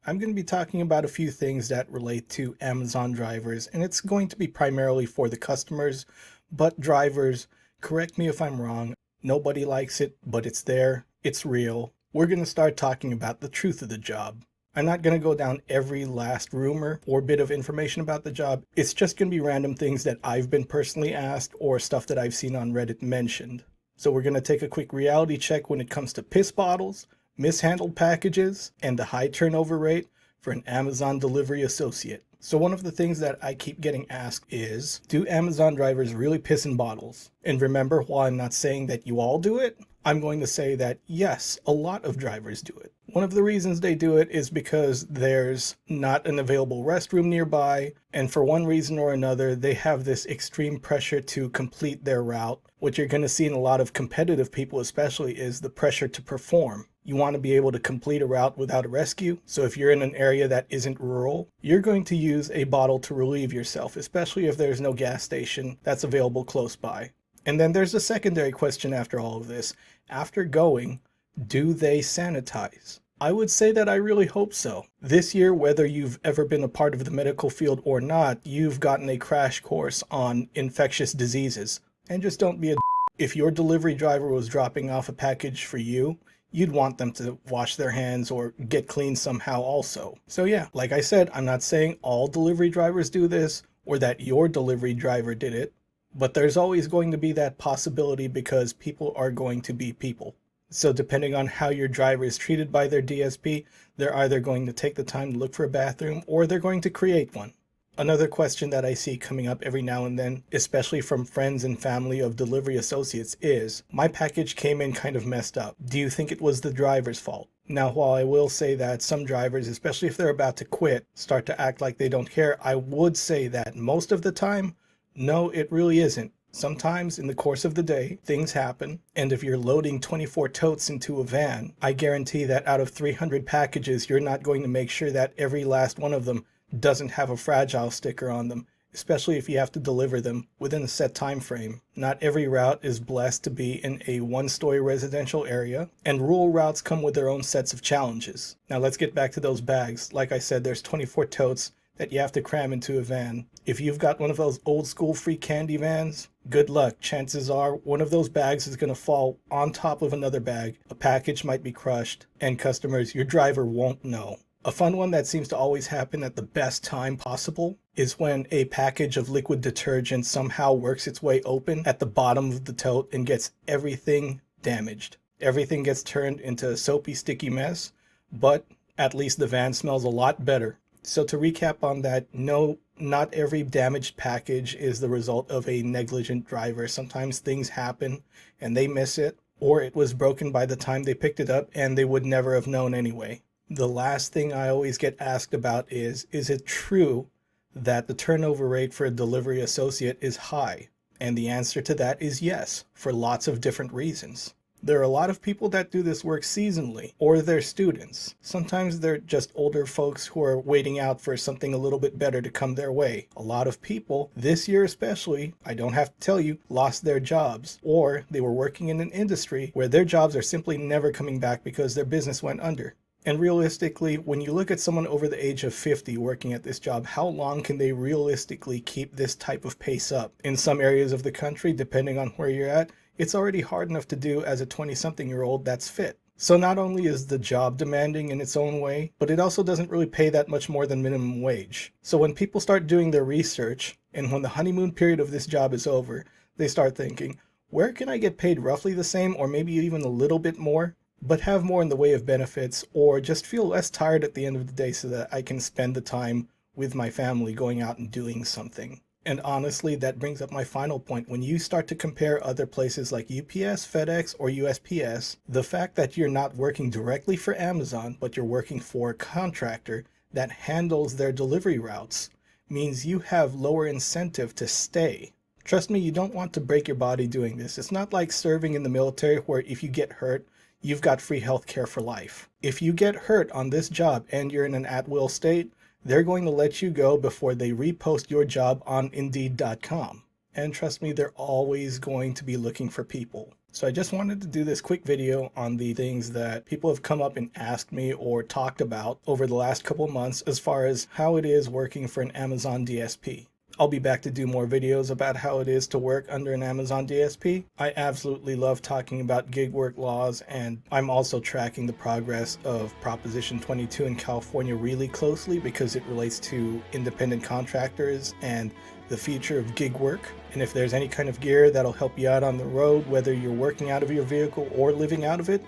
I'm going to be talking about a few things that relate to Amazon drivers, and it's going to be primarily for the customers, but drivers, correct me if I'm wrong, nobody likes it, but it's there, it's real. We're going to start talking about the truth of the job. I'm not going to go down every last rumor or bit of information about the job. It's just going to be random things that I've been personally asked or stuff that I've seen on Reddit mentioned. So we're going to take a quick reality check when it comes to piss bottles, mishandled packages, and the high turnover rate for an Amazon delivery associate. So one of the things that I keep getting asked is, do Amazon drivers really piss in bottles? And remember, while I'm not saying that you all do it, I'm going to say that yes, a lot of drivers do it. One of the reasons they do it is because there's not an available restroom nearby, and for one reason or another, they have this extreme pressure to complete their route. What you're going to see in a lot of competitive people especially is the pressure to perform. You want to be able to complete a route without a rescue, so if you're in an area that isn't rural, you're going to use a bottle to relieve yourself, especially if there's no gas station that's available close by. And then there's a secondary question after all of this. After going, do they sanitize? I would say that I really hope so. This year, whether you've ever been a part of the medical field or not, you've gotten a crash course on infectious diseases. And just don't be a if your delivery driver was dropping off a package for you, you'd want them to wash their hands or get clean somehow also. So yeah, like I said, I'm not saying all delivery drivers do this or that your delivery driver did it, but there's always going to be that possibility because people are going to be people. So depending on how your driver is treated by their DSP, they're either going to take the time to look for a bathroom or they're going to create one. Another question that I see coming up every now and then, especially from friends and family of delivery associates, is, my package came in kind of messed up. Do you think it was the driver's fault? Now, while I will say that some drivers, especially if they're about to quit, start to act like they don't care, I would say that most of the time, no, it really isn't. Sometimes in the course of the day, things happen, and if you're loading 24 totes into a van, I guarantee that out of 300 packages, you're not going to make sure that every last one of them doesn't have a fragile sticker on them, especially if you have to deliver them within a set time frame. Not every route is blessed to be in a one-story residential area, and rural routes come with their own sets of challenges. Now let's get back to those bags. Like I said, there's 24 totes that you have to cram into a van. If you've got one of those old school free candy vans, good luck. Chances are one of those bags is going to fall on top of another bag, a package might be crushed, and customers, your driver won't know. A fun one that seems to always happen at the best time possible is when a package of liquid detergent somehow works its way open at the bottom of the tote and gets everything damaged. Everything gets turned into a soapy, sticky mess, but at least the van smells a lot better. So to recap on that, no, not every damaged package is the result of a negligent driver. Sometimes things happen and they miss it, or it was broken by the time they picked it up and they would never have known anyway. The last thing I always get asked about is it true that the turnover rate for a delivery associate is high? And the answer to that is yes, for lots of different reasons. There are a lot of people that do this work seasonally, or they're students. Sometimes they're just older folks who are waiting out for something a little bit better to come their way. A lot of people, this year especially, I don't have to tell you, lost their jobs, or they were working in an industry where their jobs are simply never coming back because their business went under. And realistically, when you look at someone over the age of 50 working at this job, how long can they realistically keep this type of pace up? In some areas of the country, depending on where you're at, it's already hard enough to do as a 20-something-year-old that's fit. So not only is the job demanding in its own way, but it also doesn't really pay that much more than minimum wage. So when people start doing their research, and when the honeymoon period of this job is over, they start thinking, where can I get paid roughly the same or maybe even a little bit more, but have more in the way of benefits, or just feel less tired at the end of the day so that I can spend the time with my family going out and doing something. And honestly, that brings up my final point. When you start to compare other places like UPS, FedEx, or USPS, the fact that you're not working directly for Amazon, but you're working for a contractor that handles their delivery routes means you have lower incentive to stay. Trust me, you don't want to break your body doing this. It's not like serving in the military where if you get hurt, you've got free health care for life. If you get hurt on this job and you're in an at-will state, they're going to let you go before they repost your job on Indeed.com. And trust me, they're always going to be looking for people. So I just wanted to do this quick video on the things that people have come up and asked me or talked about over the last couple of months as far as how it is working for an Amazon DSP. I'll be back to do more videos about how it is to work under an Amazon DSP. I absolutely love talking about gig work laws, and I'm also tracking the progress of Proposition 22 in California really closely because it relates to independent contractors and the future of gig work. And if there's any kind of gear that'll help you out on the road, whether you're working out of your vehicle or living out of it,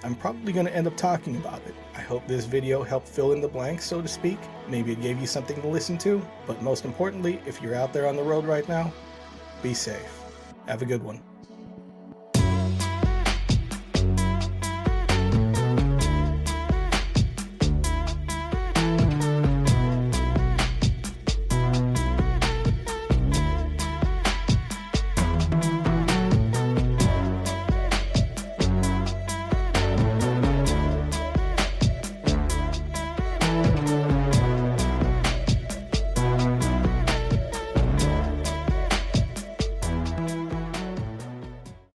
I'm probably going to end up talking about it. I hope this video helped fill in the blanks, so to speak. Maybe it gave you something to listen to, but most importantly, if you're out there on the road right now, be safe. Have a good one.